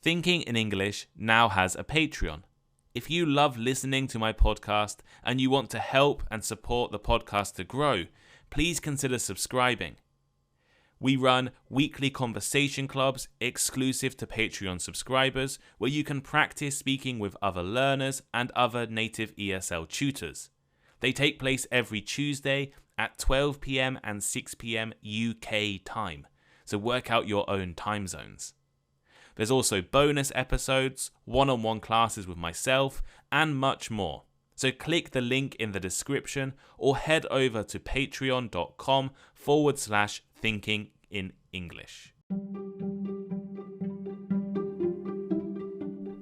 Thinking in English now has a Patreon. If you love listening to my podcast and you want to help and support the podcast to grow, please consider subscribing. We run weekly conversation clubs exclusive to Patreon subscribers where you can practice speaking with other learners and other native ESL tutors. They take place every Tuesday at 12 p.m. and 6 p.m. UK time, so work out your own time zones. There's also bonus episodes, one-on-one classes with myself, and much more. So click the link in the description or head over to patreon.com/thinking in English.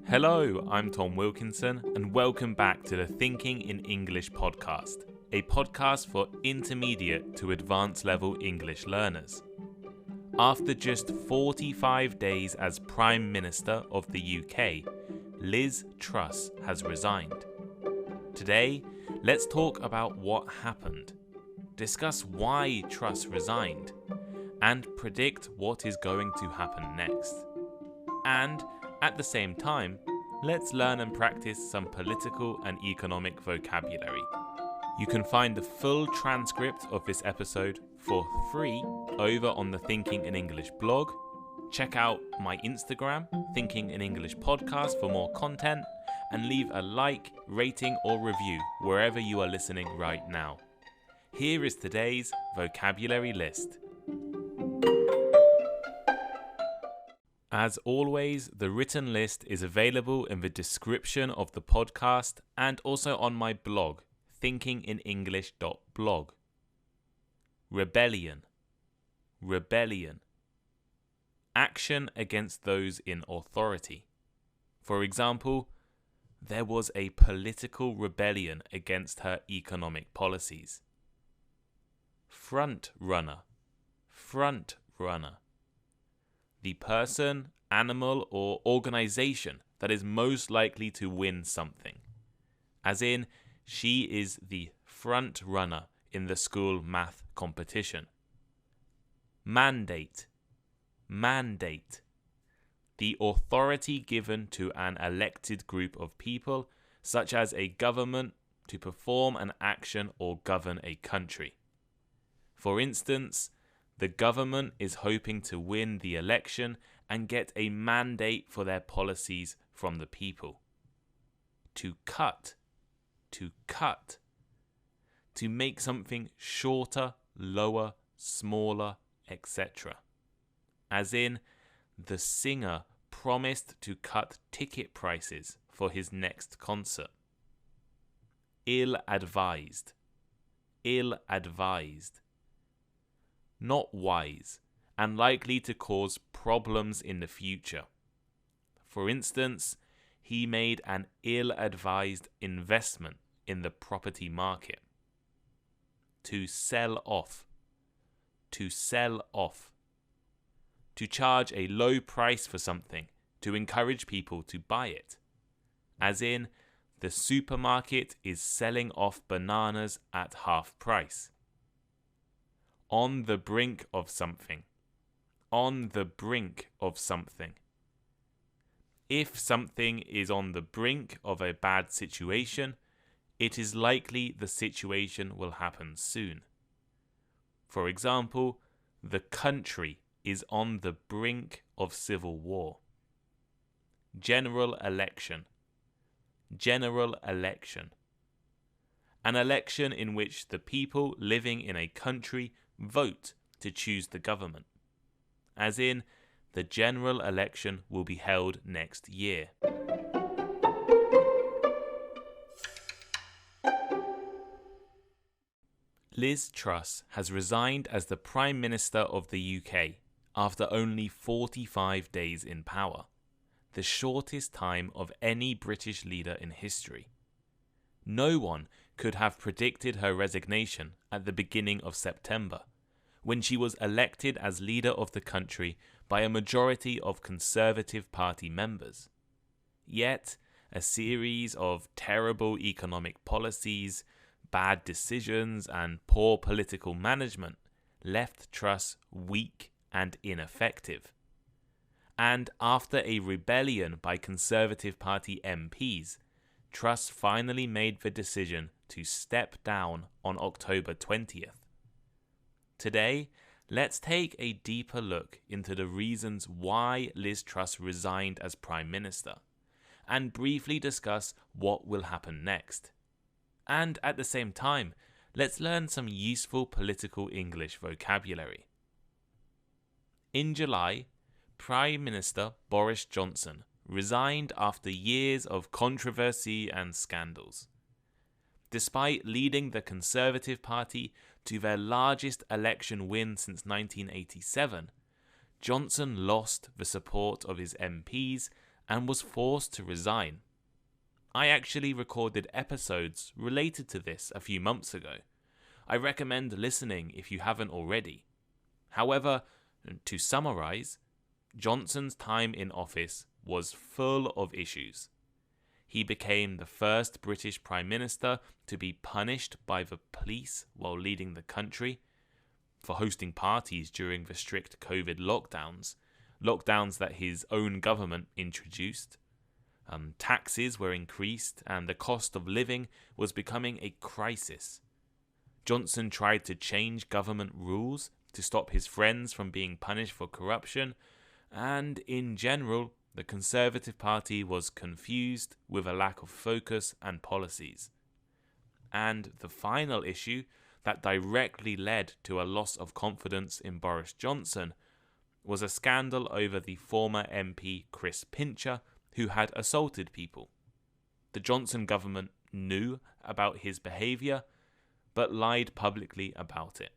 Hello, I'm Tom Wilkinson, and welcome back to the Thinking in English podcast, a podcast for intermediate to advanced level English learners. After just 45 days as Prime Minister of the UK, Liz Truss has resigned. Today, let's talk about what happened, discuss why Truss resigned, and predict what is going to happen next. And, at the same time, let's learn and practice some political and economic vocabulary. You can find the full transcript of this episode for free over on the Thinking in English blog. Check out my Instagram, Thinking in English Podcast, for more content, and leave a like, rating, or review wherever you are listening right now. Here is today's vocabulary list. As always, the written list is available in the description of the podcast and also on my blog, thinkinginenglish.blog. Rebellion. Action against those in authority. For example, there was a political rebellion against her economic policies. Front runner. The person, animal, or organization that is most likely to win something. As in, she is the front runner in the school math competition. Mandate. The authority given to an elected group of people, such as a government, to perform an action or govern a country. For instance, the government is hoping to win the election and get a mandate for their policies from the people. To cut. To make something shorter, lower, smaller, etc. As in, the singer promised to cut ticket prices for his next concert. Ill-advised. Not wise, and likely to cause problems in the future. For instance, he made an ill-advised investment in the property market. To sell off. To charge a low price for something, to encourage people to buy it. As in, the supermarket is selling off bananas at half price. On the brink of something. If something is on the brink of a bad situation, it is likely the situation will happen soon. For example, the country is on the brink of civil war. General election. An election in which the people living in a country vote to choose the government. As in, the general election will be held next year. Liz Truss has resigned as the Prime Minister of the UK after only 45 days in power, the shortest time of any British leader in history. No one could have predicted her resignation at the beginning of September, when she was elected as leader of the country by a majority of Conservative Party members. Yet, a series of terrible economic policies, bad decisions, and poor political management left Truss weak and ineffective. And after a rebellion by Conservative Party MPs, Truss finally made the decision to step down on October 20th. Today, let's take a deeper look into the reasons why Liz Truss resigned as Prime Minister, and briefly discuss what will happen next. And at the same time, let's learn some useful political English vocabulary. In July, Prime Minister Boris Johnson resigned after years of controversy and scandals. Despite leading the Conservative Party to their largest election win since 1987, Johnson lost the support of his MPs and was forced to resign. I actually recorded episodes related to this a few months ago. I recommend listening if you haven't already. However, to summarise, Johnson's time in office was full of issues. He became the first British Prime Minister to be punished by the police while leading the country for hosting parties during the strict COVID lockdowns that his own government introduced. Taxes were increased and the cost of living was becoming a crisis. Johnson tried to change government rules to stop his friends from being punished for corruption, and in general, the Conservative Party was confused with a lack of focus and policies. And the final issue that directly led to a loss of confidence in Boris Johnson was a scandal over the former MP Chris Pincher, who had assaulted people. The Johnson government knew about his behaviour, but lied publicly about it.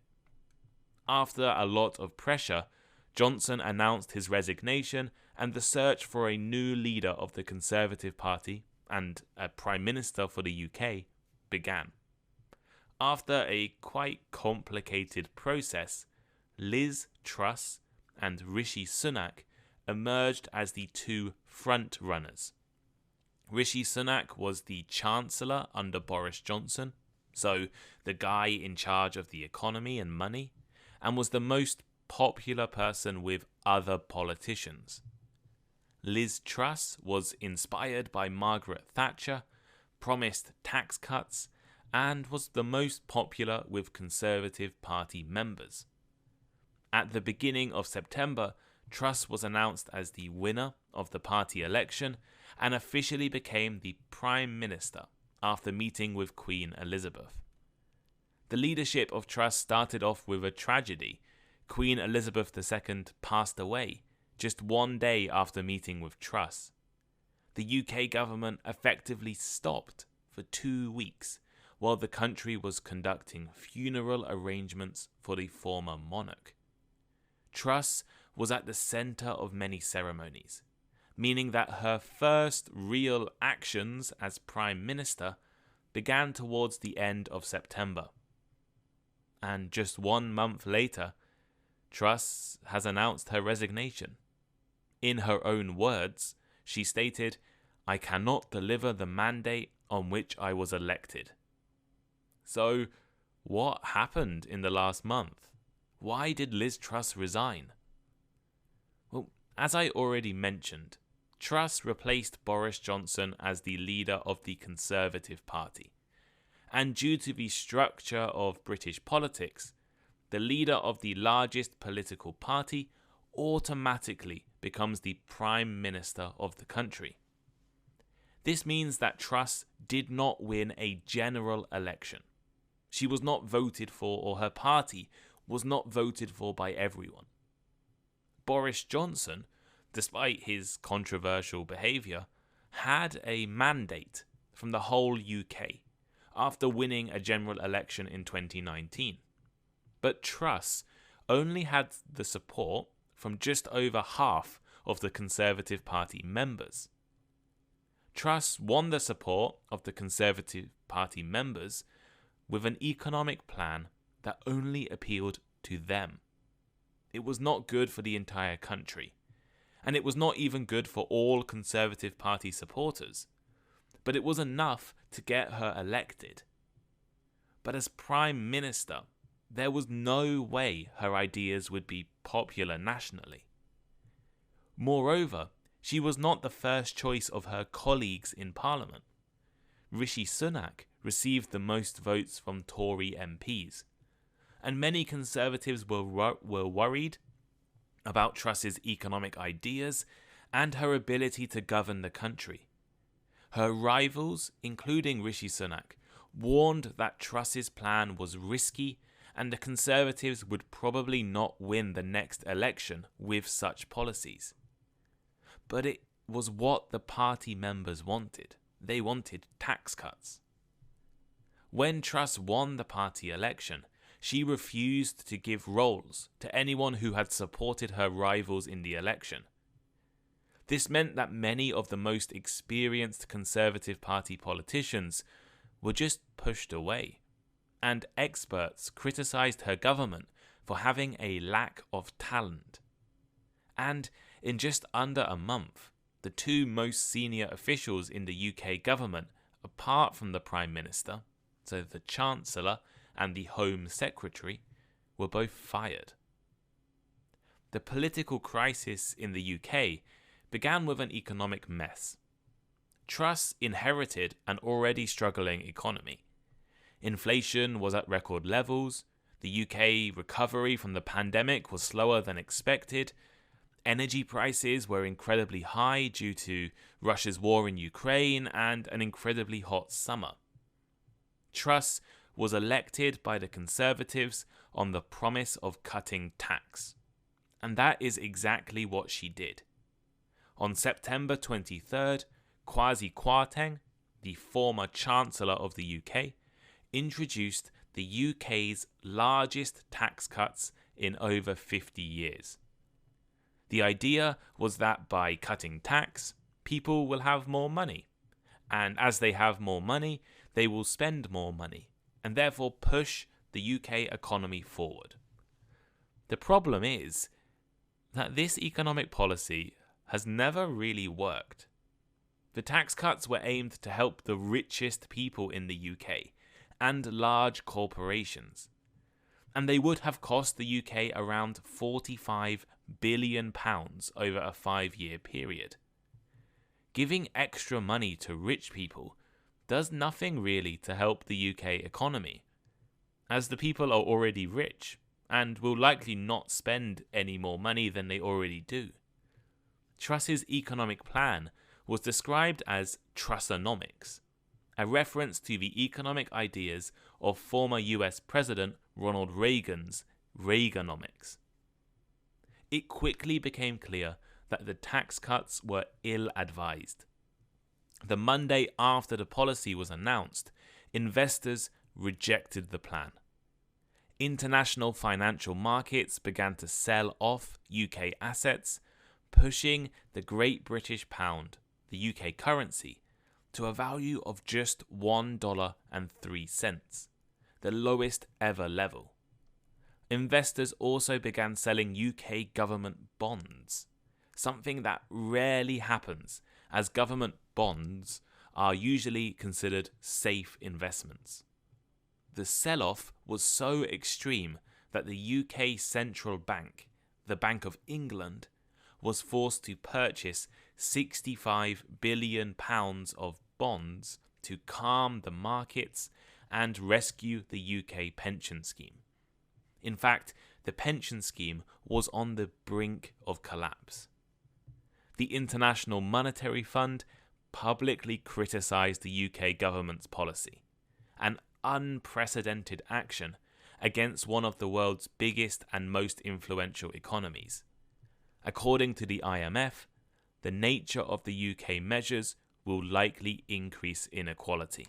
After a lot of pressure, Johnson announced his resignation and the search for a new leader of the Conservative Party and a Prime Minister for the UK began. After a quite complicated process, Liz Truss and Rishi Sunak emerged as the two front runners. Rishi Sunak was the Chancellor under Boris Johnson, so the guy in charge of the economy and money, and was the most popular person with other politicians. Liz Truss was inspired by Margaret Thatcher, promised tax cuts, and was the most popular with Conservative Party members. At the beginning of September, Truss was announced as the winner of the party election and officially became the Prime Minister after meeting with Queen Elizabeth. The leadership of Truss started off with a tragedy. Queen Elizabeth II passed away just one day after meeting with Truss. The UK government effectively stopped for 2 weeks while the country was conducting funeral arrangements for the former monarch. Truss was at the centre of many ceremonies, meaning that her first real actions as Prime Minister began towards the end of September. And just 1 month later, Truss has announced her resignation. In her own words, she stated, "I cannot deliver the mandate on which I was elected." So, what happened in the last month? Why did Liz Truss resign? Well, as I already mentioned, Truss replaced Boris Johnson as the leader of the Conservative Party. And due to the structure of British politics, the leader of the largest political party automatically becomes the Prime Minister of the country. This means that Truss did not win a general election. She was not voted for, or her party was not voted for by everyone. Boris Johnson, despite his controversial behaviour, had a mandate from the whole UK after winning a general election in 2019. But Truss only had the support from just over half of the Conservative Party members. Truss won the support of the Conservative Party members with an economic plan that only appealed to them. It was not good for the entire country, and it was not even good for all Conservative Party supporters, but it was enough to get her elected. But as Prime Minister, there was no way her ideas would be popular nationally. Moreover, she was not the first choice of her colleagues in Parliament. Rishi Sunak received the most votes from Tory MPs, and many Conservatives were worried about Truss's economic ideas and her ability to govern the country. Her rivals, including Rishi Sunak, warned that Truss's plan was risky and the Conservatives would probably not win the next election with such policies. But it was what the party members wanted. They wanted tax cuts. When Truss won the party election, she refused to give roles to anyone who had supported her rivals in the election. This meant that many of the most experienced Conservative Party politicians were just pushed away, and experts criticised her government for having a lack of talent. And in just under a month, the two most senior officials in the UK government, apart from the Prime Minister, so the Chancellor and the Home Secretary, were both fired. The political crisis in the UK began with an economic mess. Truss inherited an already struggling economy. Inflation was at record levels, the UK recovery from the pandemic was slower than expected, energy prices were incredibly high due to Russia's war in Ukraine and an incredibly hot summer. Truss was elected by the Conservatives on the promise of cutting tax, and that is exactly what she did. On September 23rd, Kwasi Kwarteng, the former Chancellor of the UK, introduced the UK's largest tax cuts in over 50 years. The idea was that by cutting tax, people will have more money, and as they have more money, they will spend more money, and therefore push the UK economy forward. The problem is that this economic policy has never really worked. The tax cuts were aimed to help the richest people in the UK and large corporations, and they would have cost the UK around £45 billion over a 5-year period. Giving extra money to rich people does nothing really to help the UK economy, as the people are already rich and will likely not spend any more money than they already do. Truss's economic plan was described as Trussonomics, a reference to the economic ideas of former US President Ronald Reagan's Reaganomics. It quickly became clear that the tax cuts were ill-advised. The Monday after the policy was announced, investors rejected the plan. International financial markets began to sell off UK assets, pushing the Great British Pound, the UK currency, to a value of just $1.03, the lowest ever level. Investors also began selling UK government bonds, something that rarely happens, as government bonds are usually considered safe investments. The sell-off was so extreme that the UK Central Bank, the Bank of England, was forced to purchase £65 billion of bonds to calm the markets and rescue the UK pension scheme. In fact, the pension scheme was on the brink of collapse. The International Monetary Fund publicly criticised the UK government's policy, an unprecedented action against one of the world's biggest and most influential economies. According to the IMF, the nature of the UK measures will likely increase inequality.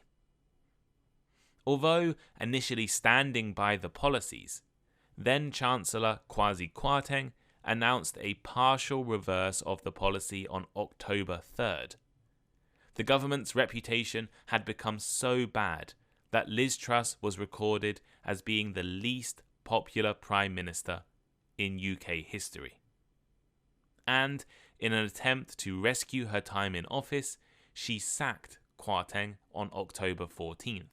Although initially standing by the policies, then Chancellor Kwasi Kwarteng announced a partial reverse of the policy on October 3rd. The government's reputation had become so bad that Liz Truss was recorded as being the least popular Prime Minister in UK history. And in an attempt to rescue her time in office, she sacked Kwarteng on October 14th.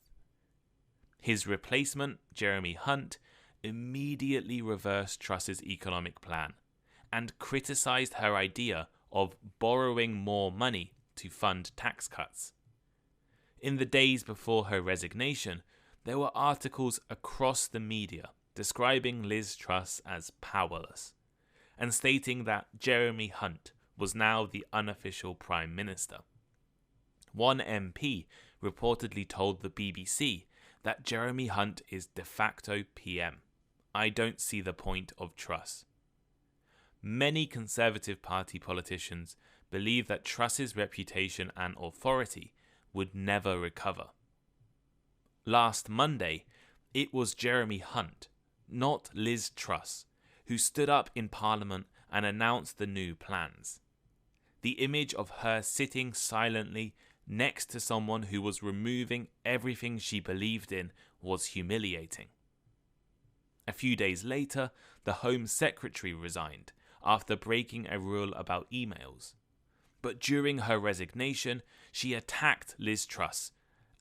His replacement, Jeremy Hunt, immediately reversed Truss's economic plan and criticised her idea of borrowing more money to fund tax cuts. In the days before her resignation, there were articles across the media describing Liz Truss as powerless, and stating that Jeremy Hunt was now the unofficial Prime Minister. One MP reportedly told the BBC that Jeremy Hunt is de facto PM. I don't see the point of Truss. Many Conservative Party politicians believe that Truss's reputation and authority would never recover. Last Monday, it was Jeremy Hunt, not Liz Truss, who stood up in Parliament and announced the new plans. The image of her sitting silently next to someone who was removing everything she believed in was humiliating. A few days later, the Home Secretary resigned after breaking a rule about emails. But during her resignation, she attacked Liz Truss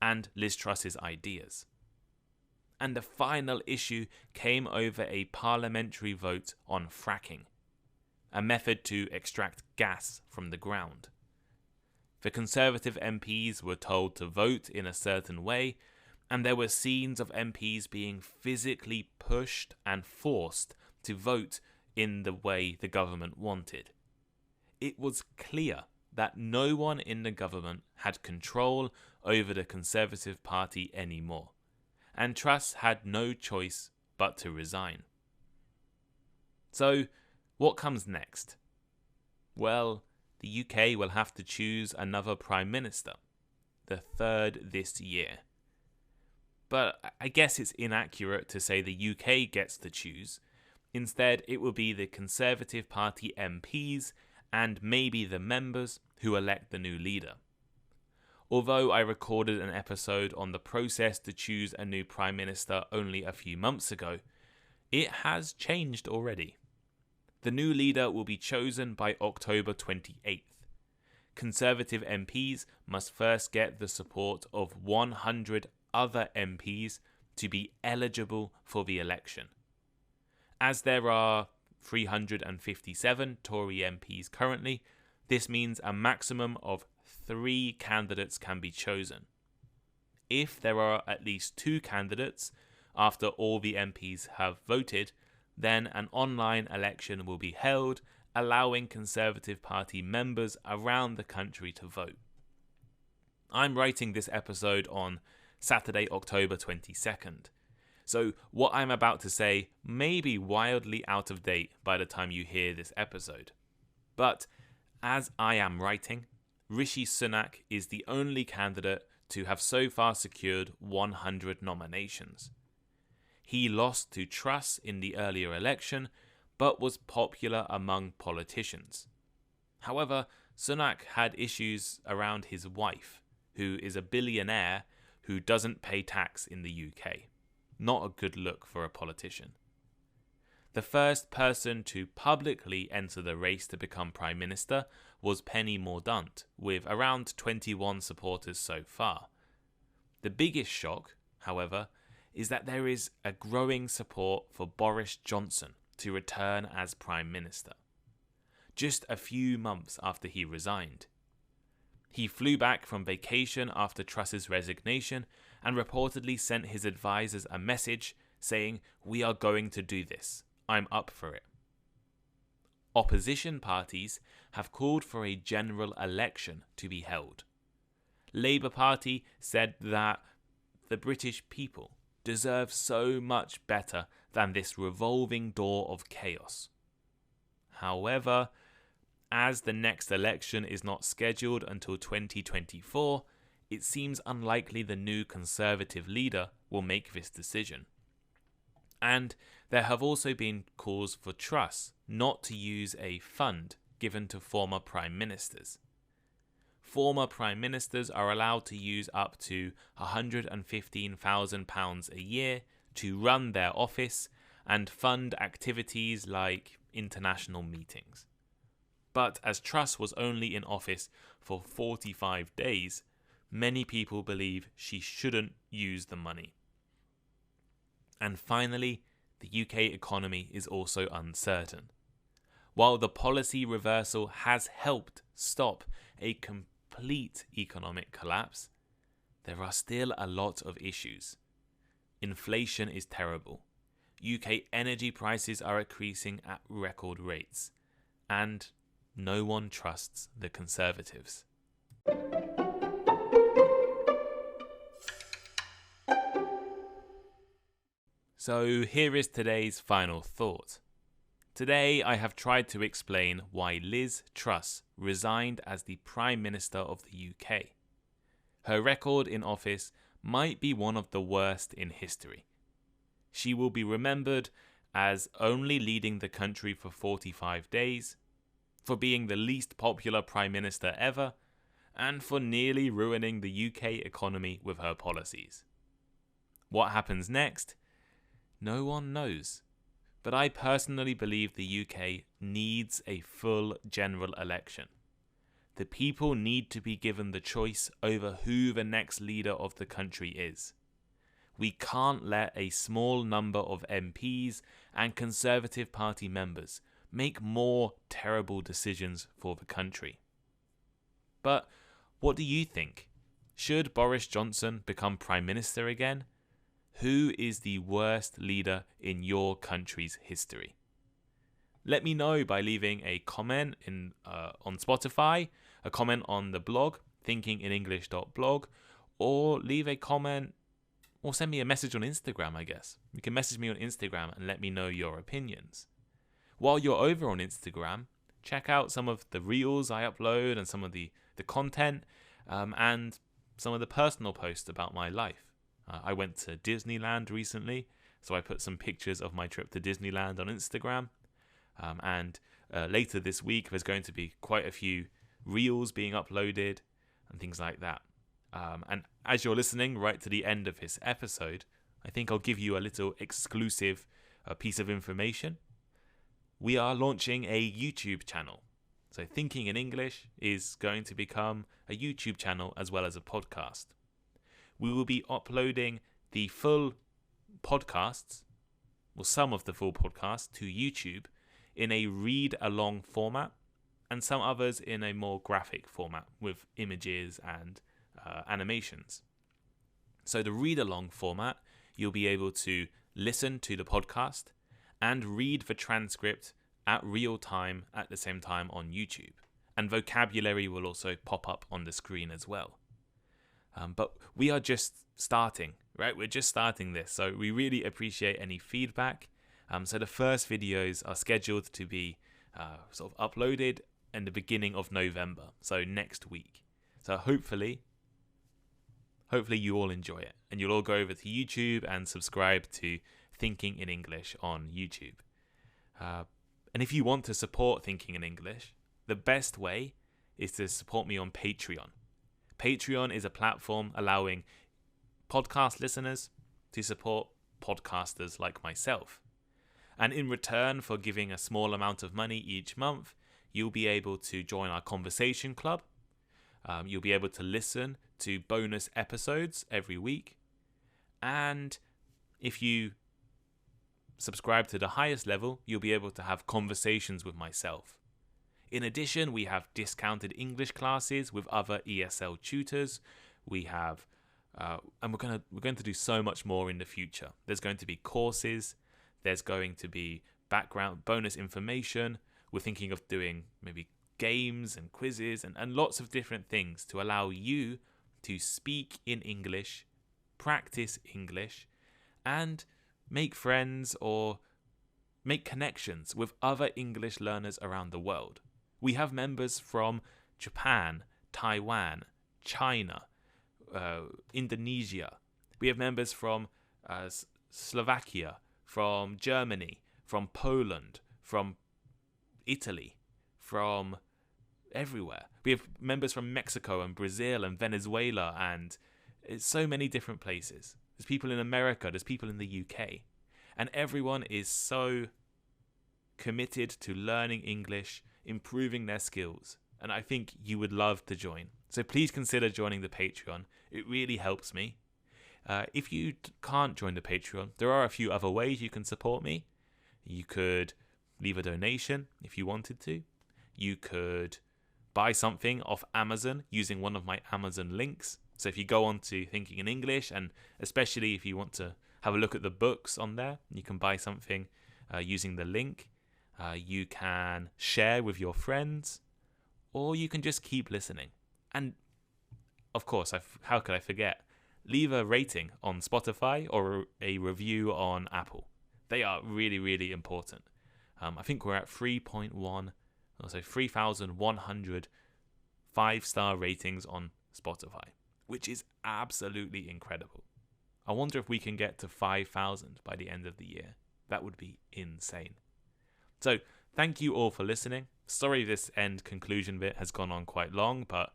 and Liz Truss's ideas. And the final issue came over a parliamentary vote on fracking, a method to extract gas from the ground. The Conservative MPs were told to vote in a certain way, and there were scenes of MPs being physically pushed and forced to vote in the way the government wanted. It was clear that no one in the government had control over the Conservative Party anymore, and Truss had no choice but to resign. So, what comes next? Well, the UK will have to choose another Prime Minister, the third this year. But I guess it's inaccurate to say the UK gets to choose. Instead, it will be the Conservative Party MPs and maybe the members who elect the new leader. Although I recorded an episode on the process to choose a new Prime Minister only a few months ago, it has changed already. The new leader will be chosen by October 28th. Conservative MPs must first get the support of 100 other MPs to be eligible for the election. As there are 357 Tory MPs currently, this means a maximum of 3 candidates can be chosen. If there are at least 2 candidates after all the MPs have voted, then an online election will be held, allowing Conservative Party members around the country to vote. I'm writing this episode on Saturday, October 22nd. So what I'm about to say may be wildly out of date by the time you hear this episode. But as I am writing, Rishi Sunak is the only candidate to have so far secured 100 nominations. He lost to Truss in the earlier election, but was popular among politicians. However, Sunak had issues around his wife, who is a billionaire who doesn't pay tax in the UK. Not a good look for a politician. The first person to publicly enter the race to become Prime Minister was Penny Mordaunt, with around 21 supporters so far. The biggest shock, however, is that there is a growing support for Boris Johnson to return as Prime Minister, just a few months after he resigned. He flew back from vacation after Truss's resignation and reportedly sent his advisors a message saying, "We are going to do this. I'm up for it." Opposition parties have called for a general election to be held. Labour Party said that the British people deserve so much better than this revolving door of chaos. However, as the next election is not scheduled until 2024, it seems unlikely the new Conservative leader will make this decision. And there have also been calls for Truss not to use a fund given to former Prime Ministers. Former Prime Ministers are allowed to use up to £115,000 a year to run their office and fund activities like international meetings. But as Truss was only in office for 45 days, many people believe she shouldn't use the money. And finally, the UK economy is also uncertain. while the policy reversal has helped stop a complete economic collapse, there are still a lot of issues. Inflation is terrible. UK energy prices are increasing at record rates. And no one trusts the Conservatives. So here is today's final thought. Today I have tried to explain why Liz Truss resigned as the Prime Minister of the UK. Her record in office might be one of the worst in history. She will be remembered as only leading the country for 45 days, for being the least popular Prime Minister ever, and for nearly ruining the UK economy with her policies. What happens next? No one knows. But I personally believe the UK needs a full general election. The people need to be given the choice over who the next leader of the country is. We can't let a small number of MPs and Conservative Party members make more terrible decisions for the country. But what do you think? Should Boris Johnson become Prime Minister again? Who is the worst leader in your country's history? Let me know by leaving a comment on Spotify, a comment on the blog, thinkinginenglish.blog, or leave a comment or send me a message on Instagram, I guess. You can message me on Instagram and let me know your opinions. While you're over on Instagram, check out some of the reels I upload and some of the content and some of the personal posts about my life. I went to Disneyland recently, so I put some pictures of my trip to Disneyland on Instagram. And later this week, there's going to be quite a few reels being uploaded and things like that. And as you're listening right to the end of this episode, I think I'll give you a little exclusive piece of information. We are launching a YouTube channel. So Thinking in English is going to become a YouTube channel as well as a podcast. We will be uploading the full podcasts, or some of the full podcasts, to YouTube in a read-along format, and some others in a more graphic format with images and animations. So the read-along format, you'll be able to listen to the podcast and read the transcript at real time at the same time on YouTube. And vocabulary will also pop up on the screen as well. But we are just starting, right? We're just starting this. So we really appreciate any feedback. So the first videos are scheduled to be sort of uploaded in the beginning of November. So next week. So hopefully you all enjoy it. And you'll all go over to YouTube and subscribe to Thinking in English on YouTube. And if you want to support Thinking in English, the best way is to support me on Patreon. Patreon is a platform allowing podcast listeners to support podcasters like myself. And in return for giving a small amount of money each month, you'll be able to join our conversation club. You'll be able to listen to bonus episodes every week. And if you subscribe to the highest level, you'll be able to have conversations with myself. In addition, we have discounted English classes with other ESL tutors. We have, and we're going to do so much more in the future. There's going to be courses. There's going to be background bonus information. We're thinking of doing maybe games and quizzes and lots of different things to allow you to speak in English, practice English, and make friends or make connections with other English learners around the world. We have members from Japan, Taiwan, China, Indonesia. We have members from Slovakia, from Germany, from Poland, from Italy, from everywhere. We have members from Mexico and Brazil and Venezuela and so many different places. There's people in America, there's people in the UK. And everyone is so committed to learning English, improving their skills. And I think you would love to join. So please consider joining the Patreon. It really helps me. If you can't join the Patreon, there are a few other ways you can support me. You could leave a donation if you wanted to. You could buy something off Amazon using one of my Amazon links. So if you go on to Thinking in English, and especially if you want to have a look at the books on there, you can buy something using the link. You can share with your friends, or you can just keep listening. And of course, how could I forget? Leave a rating on Spotify or a review on Apple. They are really, really important. I think we're at 3,100 5-star ratings on Spotify, which is absolutely incredible. I wonder if we can get to 5,000 by the end of the year. That would be insane. So thank you all for listening. Sorry this end conclusion bit has gone on quite long, but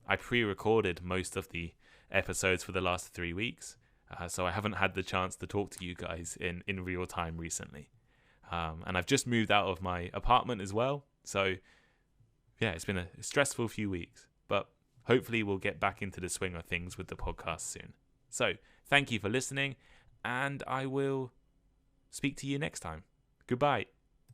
I pre-recorded most of the episodes for the last 3 weeks, so I haven't had the chance to talk to you guys in real time recently. And I've just moved out of my apartment as well, so yeah, it's been a stressful few weeks, but hopefully we'll get back into the swing of things with the podcast soon. So thank you for listening, and I will speak to you next time. Goodbye.